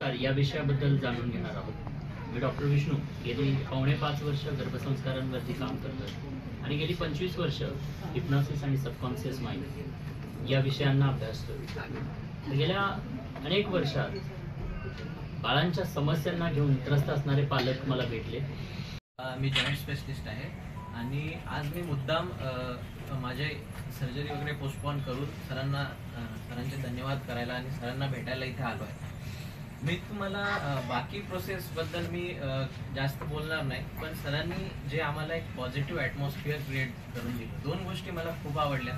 गर्भसंस्कार या विषयाबद्दल जाणून घेणार आहोत. मी डॉक्टर विष्णू गेली 4.5 वर्ष गर्भसंस्कारांवरती काम करतोय आणि गेली 25 वर्ष हिप्नॉसिस आणि सबकॉन्शियस माइंड या विषयांना अभ्यासतोय. गेल्या अनेक वर्षात बाळांच्या समस्यांना घेऊन त्रस्त असणारे पालक मला भेटले. मी जॉईंट स्पेशलिस्ट आहे आणि आज मी मुद्दाम माझे सर्जरी वगैरे पोस्टपोन करून सरांचे धन्यवाद करायला आणि सरांना भेटायला इथे आलो आहे. मी तुम्हाला बाकी प्रोसेसबद्दल मी जास्त बोलणार नाही, पण सरांनी जे आम्हाला एक पॉझिटिव्ह ॲटमॉस्फिअर क्रिएट करून दिलं, दोन गोष्टी मला खूप आवडल्या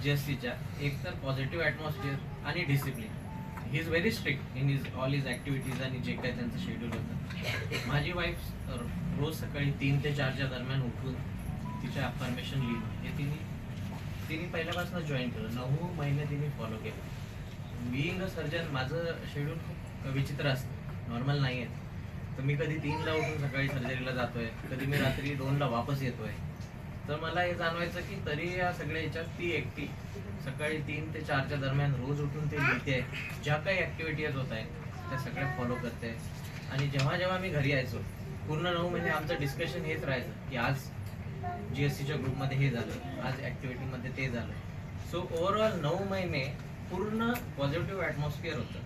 GSCच्या. एक तर पॉझिटिव्ह ॲटमॉस्फिअर आणि discipline. He is very strict in all his activities आणि जे काही त्यांचं शेड्यूल होतं. माझी वाईफ रोज सकाळी 3 ते 4च्या दरम्यान उठून तिच्या अफर्मेशन लिहिणं हे तिने पहिल्यापासून जॉईन केलं. 9 महिने तिने फॉलो केलं. बिईंग अ सर्जन माझं शेड्यूल खूप विचित्र असतं, नॉर्मल नाही आहे. तर मी कधी 3ला उठून सकाळी सर्जरीला जातोय, कधी मी रात्री 2ला वापस येतोय. तर मला हे जाणवायचं की तरी या सगळ्या ह्याच्यात ती एकटी सकाळी 3 ते 4च्या दरम्यान रोज उठून ते लिहिते, ज्या काही ॲक्टिव्हिटीज होत आहेत त्या सगळ्या फॉलो करते. आणि जेव्हा जेव्हा मी घरी यायचो पूर्ण 9 महिने आमचं डिस्कशन हेच राहायचं की आज GSCच्या ग्रुपमध्ये हे झालं, आज ॲक्टिव्हिटीमध्ये ते झालं. सो ओव्हरऑल 9 महिने पूर्ण पॉझिटिव्ह ॲटमॉस्फिअर होतं.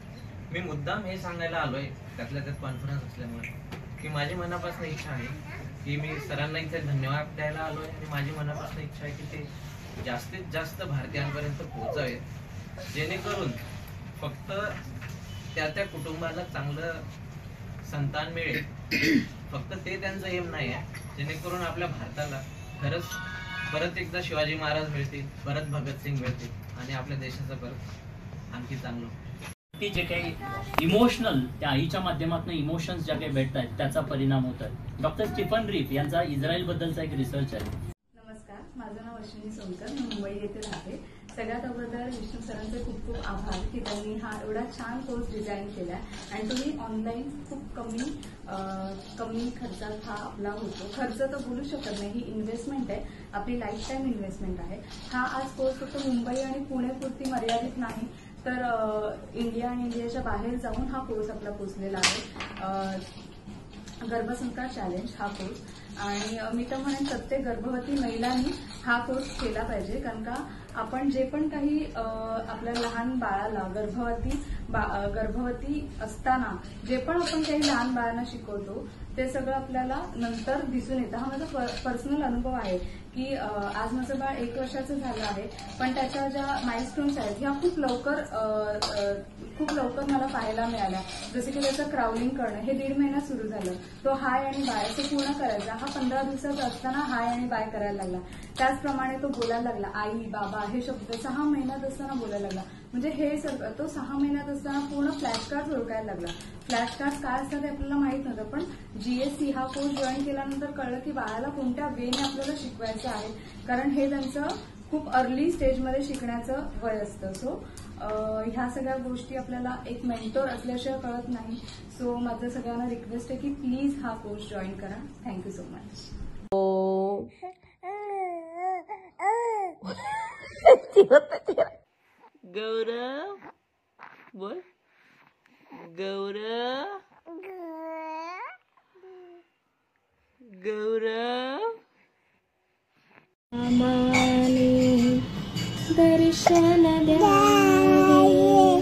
मी मुद्दाम हे सांगायला आलोय, त्यातल्या त्यात कॉन्फिडन्स असल्यामुळे, की माझी मनापासून इच्छा आहे की मी सरांना इथे धन्यवाद द्यायला आलोय आणि माझी मनापासून इच्छा आहे की ते जास्तीत जास्त भारतीयांपर्यंत पोहोचावे, जेणेकरून फक्त त्या कुटुंबाला चांगलं संतान मिळेल. फक्त ते त्यांचं एम नाही आहे, जेणेकरून आपल्या भारताला खरंच परत एकदा शिवाजी महाराज मिळतील, परत भगतसिंग मिळतील आणि आपल्या देशाचं परत आणखी चांगलं. ती जे काही इमोशनल त्या आईच्या माध्यमातून इमोशन्स ज्या काही भेटत आहेत त्याचा परिणाम होत आहे. डॉक्टर स्टीफन रीफ यांचा इस्रायल बद्दलचा एक रिसर्च आहे. नमस्कार, माझं नाव अश्विनी सोनकर, मी मुंबई येथे राहते. सगळ्यात अगोदर विष्णू सरांचे खूप खूप आभार की त्यांनी हा एवढा छान कोर्स डिझाईन केला आणि तुम्ही ऑनलाईन खूप कमी खर्चात हा आपला होतो. खर्च तर बोलू शकत नाही, ही इन्व्हेस्टमेंट आहे, आपली लाईफ टाईम इन्व्हेस्टमेंट आहे. हा आज कोर्स फक्त मुंबई आणि पुणेपुरती मर्यादित नाही, तर इंडिया आणि इंडियाच्या बाहेर जाऊन हा कोर्स आपला पोचलेला आहे. गर्भसंस्कार चॅलेंज हा कोर्स, आणि मी तर म्हणेन प्रत्येक गर्भवती महिलांनी हा कोर्स केला पाहिजे. कारण का आपण जे पण काही आपल्या लहान बाळाला गर्भवती असताना जे पण आपण काही लहान बाळांना शिकवतो ते सगळं आपल्याला नंतर दिसून येतं. हा माझा पर्सनल अनुभव आहे की आज माझं बाळ 1 वर्षाचं झालं आहे, पण त्याच्या ज्या माइलस्टोन्स आहेत ह्या खूप लवकर मला पाहायला मिळाल्या. जसे की त्याचं क्राउलिंग करणं हे 1.5 महिन्यात सुरू झालं. तो हाय आणि बाय असं पूर्ण करायचा. हा 15 दिवसाचा असताना हाय आणि बाय करायला लागला. त्याचप्रमाणे तो बोलायला लागला, आई बाबा हे शब्द 6 महिन्यात असताना बोलायला लागला. म्हणजे हे सगळं तो 6 महिन्यात असताना पूर्ण फ्लॅश कार्ड ओळखायला लागला. फ्लॅश कार्ड काय असतात हे आपल्याला माहित नव्हतं, पण GSC हा कोर्स जॉईन केल्यानंतर कळलं की बाळाला कोणत्या वेने आपल्याला शिकवायचं आहे, कारण हे त्यांचं खूप अर्ली स्टेजमध्ये शिकण्याचं वय असतं. सो ह्या सगळ्या गोष्टी आपल्याला एक मेंटोर असल्याशिवाय कळत नाही. सो माझं सगळ्यांना रिक्वेस्ट आहे की प्लीज हा कोर्स जॉईन करा. Thank you so much. गौरव बोल, गौरव गौरव. आम्हाने दर्शन द्यावे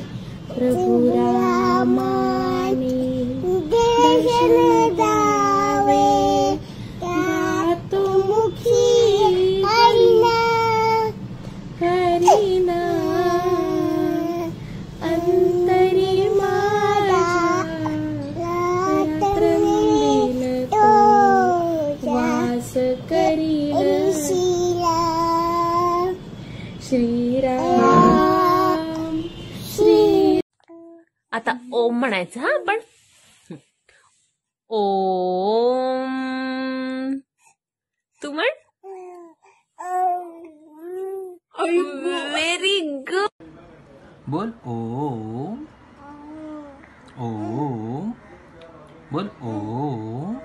प्रभु रामाने दर्शन द्यावे. मुखी हरिना अंतरी माझ्या रंगील तो वास करील श्रीराम श्री. आता ओम म्हणायचं हा आपण. ओम. तू म्हण. Very good. बोल ओम. ओम बोल ओम.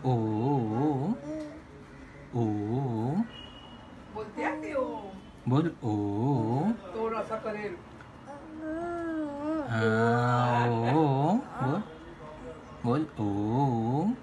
ओम. ओम बोल ओम. तो असा करेल. ओम. बोल ओम.